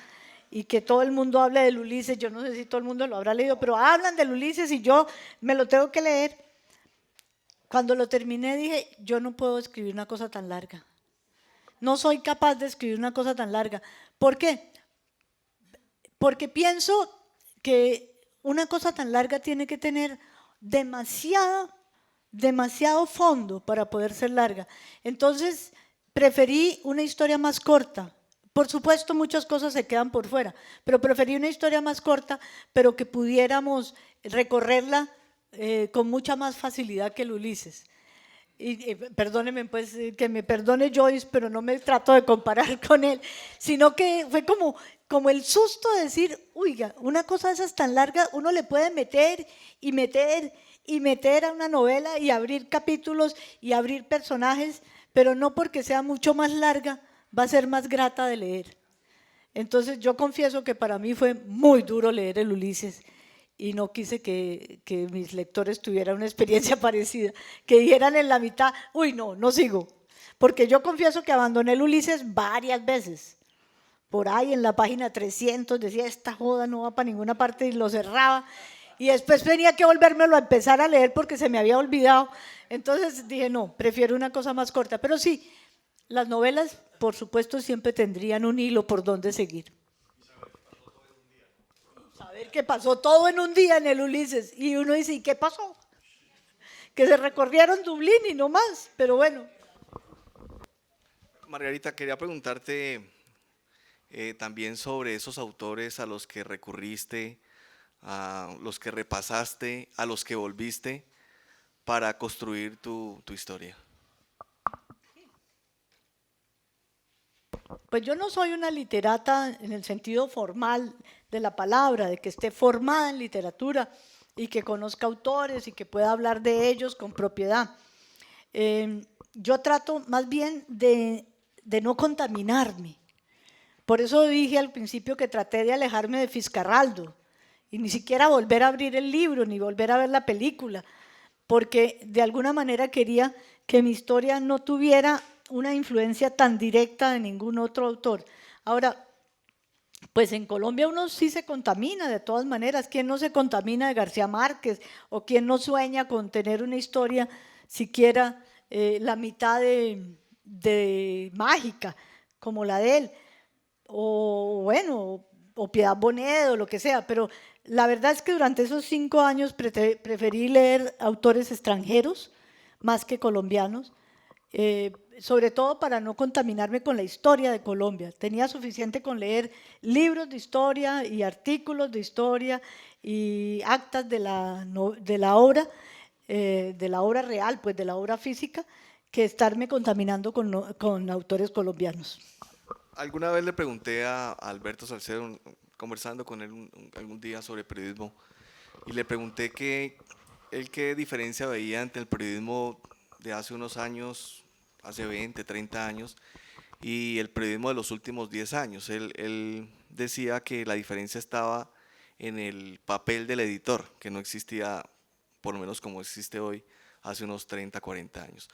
y que todo el mundo hable del Ulises. Yo no sé si todo el mundo lo habrá leído, pero hablan del Ulises y yo me lo tengo que leer. Cuando lo terminé dije, yo no puedo escribir una cosa tan larga. No soy capaz de escribir una cosa tan larga. ¿Por qué? Porque pienso que una cosa tan larga tiene que tener demasiado fondo para poder ser larga. Entonces, preferí una historia más corta. Por supuesto, muchas cosas se quedan por fuera, pero preferí una historia más corta, pero que pudiéramos recorrerla con mucha más facilidad que el Ulises. Y perdónenme, pues, que me perdone Joyce, pero no me trato de comparar con él, sino que fue como el susto de decir, oiga, una cosa de esas tan larga, uno le puede meter y meter y meter a una novela y abrir capítulos y abrir personajes, pero no porque sea mucho más larga, va a ser más grata de leer. Entonces yo confieso que para mí fue muy duro leer el Ulises y no quise que mis lectores tuvieran una experiencia parecida, que dijeran en la mitad, uy, no sigo, porque yo confieso que abandoné el Ulises varias veces. Por ahí en la página 300 decía, esta joda no va para ninguna parte y lo cerraba. Y después tenía que volvérmelo a empezar a leer porque se me había olvidado. Entonces dije, no, prefiero una cosa más corta. Pero sí, las novelas, por supuesto, siempre tendrían un hilo por donde seguir. Saber que pasó todo en un día en el Ulises. Y uno dice, ¿y qué pasó? Que se recorrieron Dublín y no más, pero bueno. Margarita, quería preguntarte también sobre esos autores a los que recurriste, a los que repasaste, a los que volviste para construir tu historia. Pues yo no soy una literata en el sentido formal de la palabra, de que esté formada en literatura y que conozca autores y que pueda hablar de ellos con propiedad. Yo trato más bien de no contaminarme. Por eso dije al principio que traté de alejarme de Fiscarraldo y ni siquiera volver a abrir el libro, ni volver a ver la película, porque de alguna manera quería que mi historia no tuviera una influencia tan directa de ningún otro autor. Ahora, pues en Colombia uno sí se contamina de todas maneras. ¿Quién no se contamina de García Márquez? ¿O quién no sueña con tener una historia siquiera la mitad de mágica como la de él? O bueno, o Piedad Bonedo, lo que sea, pero la verdad es que durante esos 5 años preferí leer autores extranjeros más que colombianos, sobre todo para no contaminarme con la historia de Colombia. Tenía suficiente con leer libros de historia y artículos de historia y actas de la obra real, pues de la obra física, que estarme contaminando con autores colombianos. Alguna vez le pregunté a Alberto Salcedo, conversando con él algún día sobre periodismo, y le pregunté qué diferencia veía entre el periodismo de hace unos años, hace 20, 30 años, y el periodismo de los últimos 10 años. Él decía que la diferencia estaba en el papel del editor, que no existía, por lo menos como existe hoy, hace unos 30, 40 años.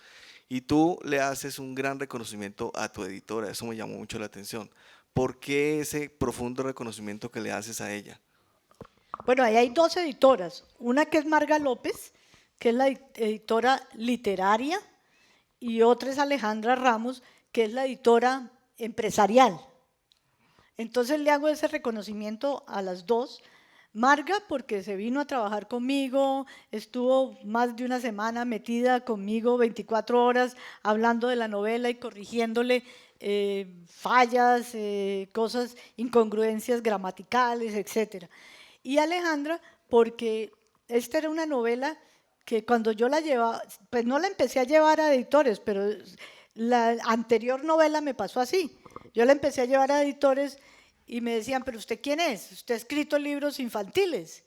Y tú le haces un gran reconocimiento a tu editora, eso me llamó mucho la atención. ¿Por qué ese profundo reconocimiento que le haces a ella? Bueno, ahí hay 2 editoras, una que es Marga López, que es la editora literaria, y otra es Alejandra Ramos, que es la editora empresarial. Entonces le hago ese reconocimiento a las 2. Marga, porque se vino a trabajar conmigo, estuvo más de una semana metida conmigo 24 horas hablando de la novela y corrigiéndole fallas, cosas, incongruencias gramaticales, etc. Y Alejandra, porque esta era una novela que cuando yo la llevaba, pues no la empecé a llevar a editores, pero la anterior novela me pasó así. Yo la empecé a llevar a editores y me decían, pero ¿usted quién es? Usted ha escrito libros infantiles.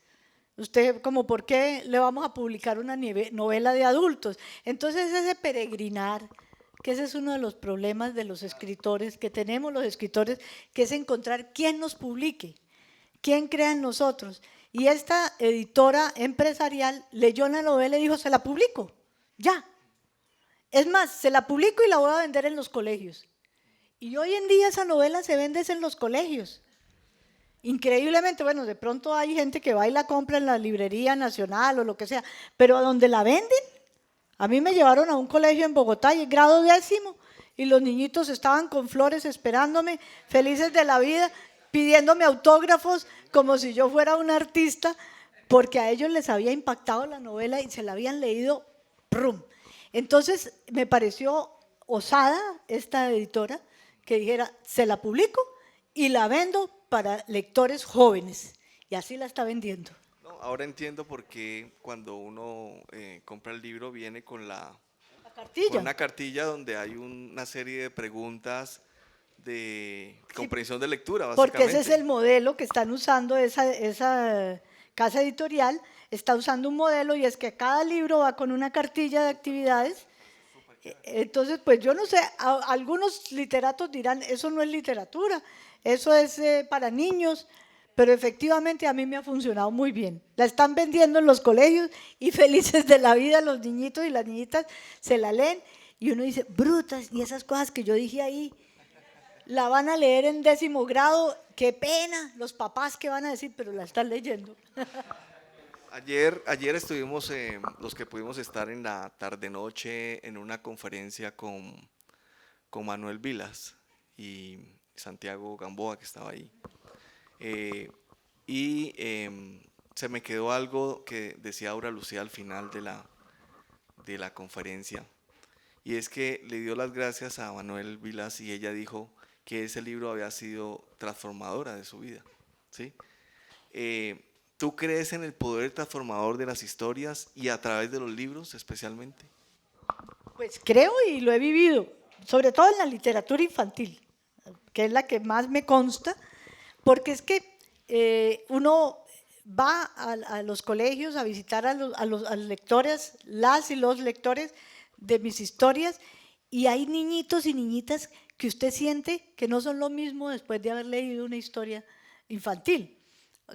Usted, como, ¿por qué le vamos a publicar una novela de adultos? Entonces ese peregrinar, que ese es uno de los problemas de los escritores, que tenemos los escritores, que es encontrar quién nos publique, quién crea en nosotros. Y esta editora empresarial leyó la novela y dijo, se la publico, ya. Es más, se la publico y la voy a vender en los colegios. Y hoy en día esa novela se vende en los colegios. Increíblemente, bueno, de pronto hay gente que va y la compra en la librería nacional o lo que sea, pero a donde la venden, a mí me llevaron a un colegio en Bogotá y grado 10º, y los niñitos estaban con flores esperándome, felices de la vida, pidiéndome autógrafos como si yo fuera un artista, porque a ellos les había impactado la novela y se la habían leído, ¡prum! Entonces me pareció osada esta editora, que dijera, se la publico y la vendo para lectores jóvenes. Y así la está vendiendo. No, ahora entiendo por qué cuando uno compra el libro viene con cartilla. Con una cartilla donde hay una serie de preguntas de comprensión de lectura, básicamente. Porque ese es el modelo que están usando, esa casa editorial está usando un modelo, y es que cada libro va con una cartilla de actividades. Entonces, pues yo no sé, algunos literatos dirán, eso no es literatura, eso es para niños, pero efectivamente a mí me ha funcionado muy bien. La están vendiendo en los colegios y felices de la vida los niñitos y las niñitas se la leen, y uno dice, brutas, y esas cosas que yo dije ahí, la van a leer en 10º grado, qué pena, los papás que van a decir, pero la están leyendo. Ayer estuvimos, los que pudimos estar en la tarde-noche en una conferencia con Manuel Vilas y Santiago Gamboa, que estaba ahí. Se me quedó algo que decía Aura Lucía al final de la conferencia, y es que le dio las gracias a Manuel Vilas y ella dijo que ese libro había sido transformadora de su vida, ¿sí? ¿Tú crees en el poder transformador de las historias y a través de los libros especialmente? Pues creo y lo he vivido, sobre todo en la literatura infantil, que es la que más me consta, porque es que uno va a los colegios a visitar a los lectores, las y los lectores de mis historias, y hay niñitos y niñitas que usted siente que no son lo mismo después de haber leído una historia infantil.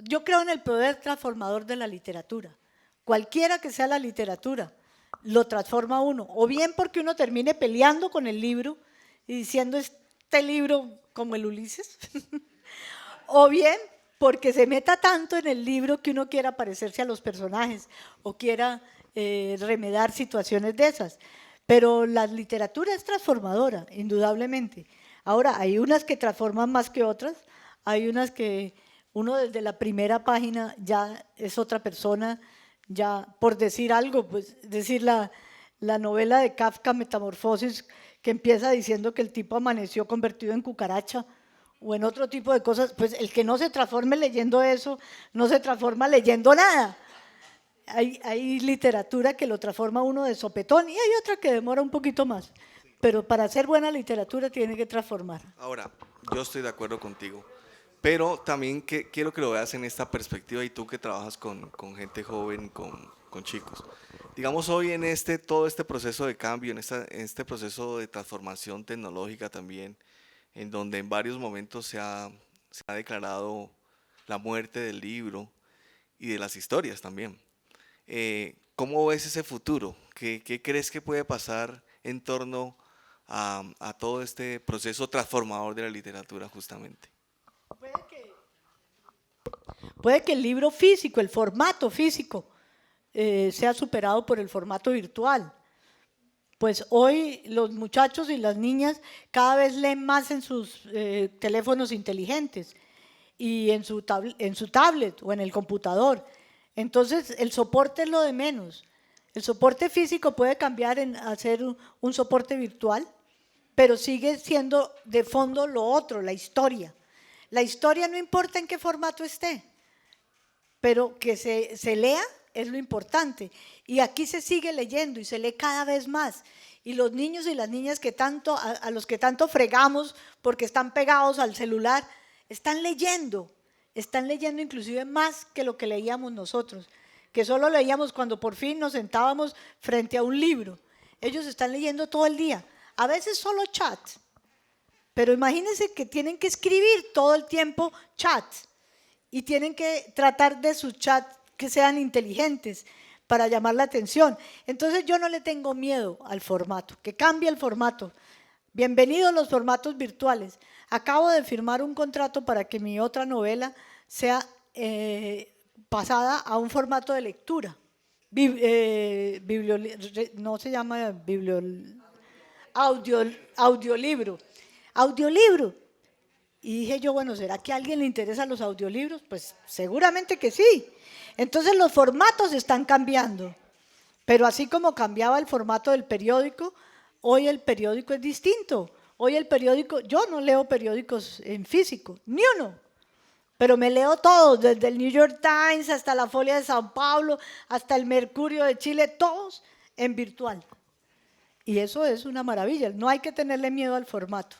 Yo creo en el poder transformador de la literatura. Cualquiera que sea la literatura, lo transforma uno. O bien porque uno termine peleando con el libro y diciendo, este libro como el Ulises. O bien porque se meta tanto en el libro que uno quiera parecerse a los personajes o quiera remedar situaciones de esas. Pero la literatura es transformadora, indudablemente. Ahora, hay unas que transforman más que otras, hay unas que uno desde la primera página ya es otra persona, ya por decir algo, pues decir la novela de Kafka, Metamorfosis, que empieza diciendo que el tipo amaneció convertido en cucaracha o en otro tipo de cosas, pues el que no se transforme leyendo eso, no se transforma leyendo nada. Hay literatura que lo transforma uno de sopetón y hay otra que demora un poquito más, pero para hacer buena literatura tiene que transformar. Ahora, yo estoy de acuerdo contigo, pero también quiero que lo veas en esta perspectiva y tú que trabajas con gente joven, con chicos. Digamos, hoy en todo este proceso de cambio, en este proceso de transformación tecnológica también, en donde en varios momentos se ha declarado la muerte del libro y de las historias también. ¿Cómo ves ese futuro? ¿Qué crees que puede pasar en torno a todo este proceso transformador de la literatura justamente? Puede que el libro físico, el formato físico, sea superado por el formato virtual. Pues hoy los muchachos y las niñas cada vez leen más en sus teléfonos inteligentes y en su tablet o en el computador. Entonces el soporte es lo de menos. El soporte físico puede cambiar a ser un soporte virtual, pero sigue siendo de fondo lo otro, la historia. La historia no importa en qué formato esté, pero que se lea es lo importante. Y aquí se sigue leyendo y se lee cada vez más. Y los niños y las niñas a los que tanto fregamos porque están pegados al celular, están leyendo inclusive más que lo que leíamos nosotros, que solo leíamos cuando por fin nos sentábamos frente a un libro. Ellos están leyendo todo el día, a veces solo chat, pero imagínense que tienen que escribir todo el tiempo chat y tienen que tratar de sus chats que sean inteligentes para llamar la atención. Entonces yo no le tengo miedo al formato, que cambie el formato. Bienvenidos los formatos virtuales. Acabo de firmar un contrato para que mi otra novela sea pasada a un formato de lectura. No se llama audiolibro. Audiolibro. Y dije yo, bueno, ¿será que a alguien le interesan los audiolibros? Pues seguramente que sí. Entonces los formatos están cambiando. Pero así como cambiaba el formato del periódico, hoy el periódico es distinto. Hoy el periódico, yo no leo periódicos en físico, ni uno, pero me leo todos, desde el New York Times hasta la Folia de Sao Paulo, hasta el Mercurio de Chile, todos en virtual. Y eso es una maravilla, no hay que tenerle miedo al formato.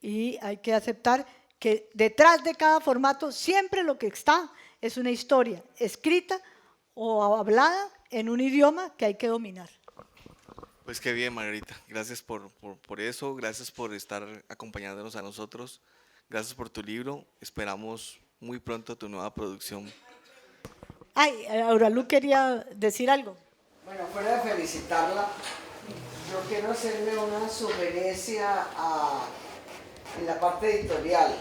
Y hay que aceptar que detrás de cada formato siempre lo que está es una historia escrita o hablada en un idioma que hay que dominar. Pues qué bien, Margarita. Gracias por eso, gracias por estar acompañándonos a nosotros, gracias por tu libro. Esperamos muy pronto tu nueva producción. Ay, Auralu quería decir algo. Bueno, fuera de felicitarla, yo quiero hacerle una sugerencia en la parte editorial.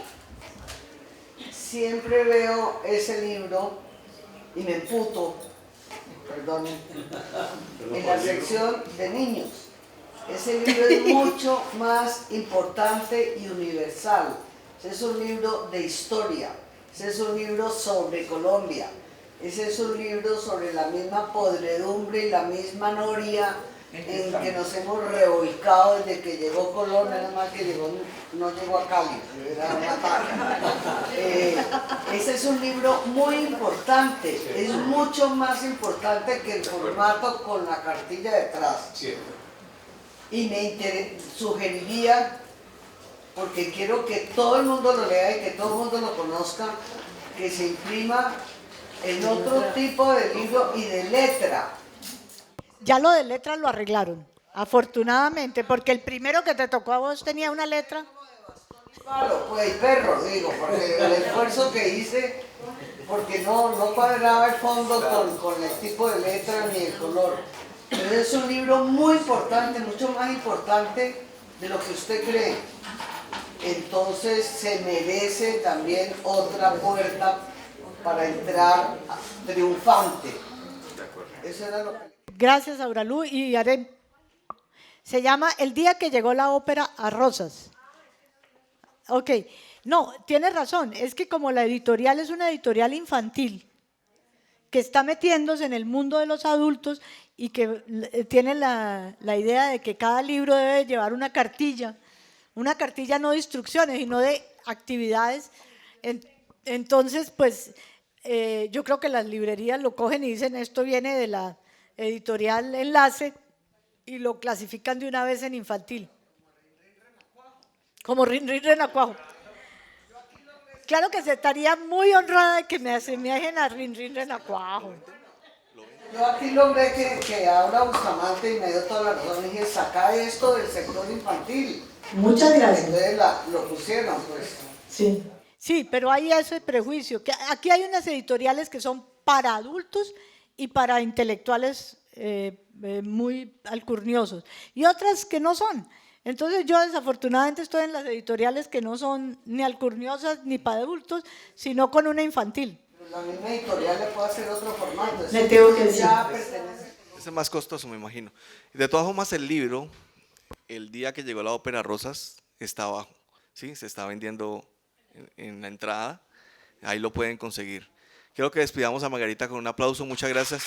Siempre veo ese libro y me emputo, perdonen, en la sección de niños. Ese libro es mucho más importante y universal. Ese es un libro de historia, ese es un libro sobre Colombia, ese es un libro sobre la misma podredumbre y la misma noria en que nos hemos reubicado desde que llegó Colón, nada más que no llegó a Cali, era una ataque. Ese es un libro muy importante, es mucho más importante que el formato con la cartilla detrás. Y me sugeriría, porque quiero que todo el mundo lo lea y que todo el mundo lo conozca, que se imprima en otro tipo de libro y de letra. Ya lo de letra lo arreglaron, afortunadamente, porque el primero que te tocó a vos tenía una letra. Claro, pues perro, digo, porque el esfuerzo que hice, porque no cuadraba el fondo con el tipo de letra ni el color. Pero es un libro muy importante, mucho más importante de lo que usted cree. Entonces se merece también otra puerta para entrar triunfante. Eso era lo que... Gracias, Auralu, y haré. Se llama El día que llegó la ópera a Rosas. Ok, No, tiene razón, es que como la editorial es una editorial infantil, que está metiéndose en el mundo de los adultos y que tiene la idea de que cada libro debe llevar una cartilla no de instrucciones, sino de actividades. Entonces, pues, yo creo que las librerías lo cogen y dicen, esto viene de la editorial Enlace, y lo clasifican de una vez en infantil. Como Rin Rin Renacuajo. Claro que se estaría muy honrada de que me asemejen a Rin Rin Renacuajo. Yo aquí logré que ahora Bustamante, y me dio toda la razón, dije, saca esto del sector infantil. Muchas gracias. Entonces lo pusieron, pues. Sí. Sí, pero hay ese prejuicio, que aquí hay unas editoriales que son para adultos y para intelectuales muy alcurniosos, y otras que no son. Entonces yo desafortunadamente estoy en las editoriales que no son ni alcurniosas ni para adultos, sino con una infantil. La misma editorial le puede hacer otro formato. Le tengo que decir. Ya pertenece. Ese es más costoso, me imagino. De todas formas, el libro, el día que llegó la Ópera Rosas, está abajo, ¿sí? Se está vendiendo en la entrada, ahí lo pueden conseguir. Quiero que despidamos a Margarita con un aplauso, muchas gracias.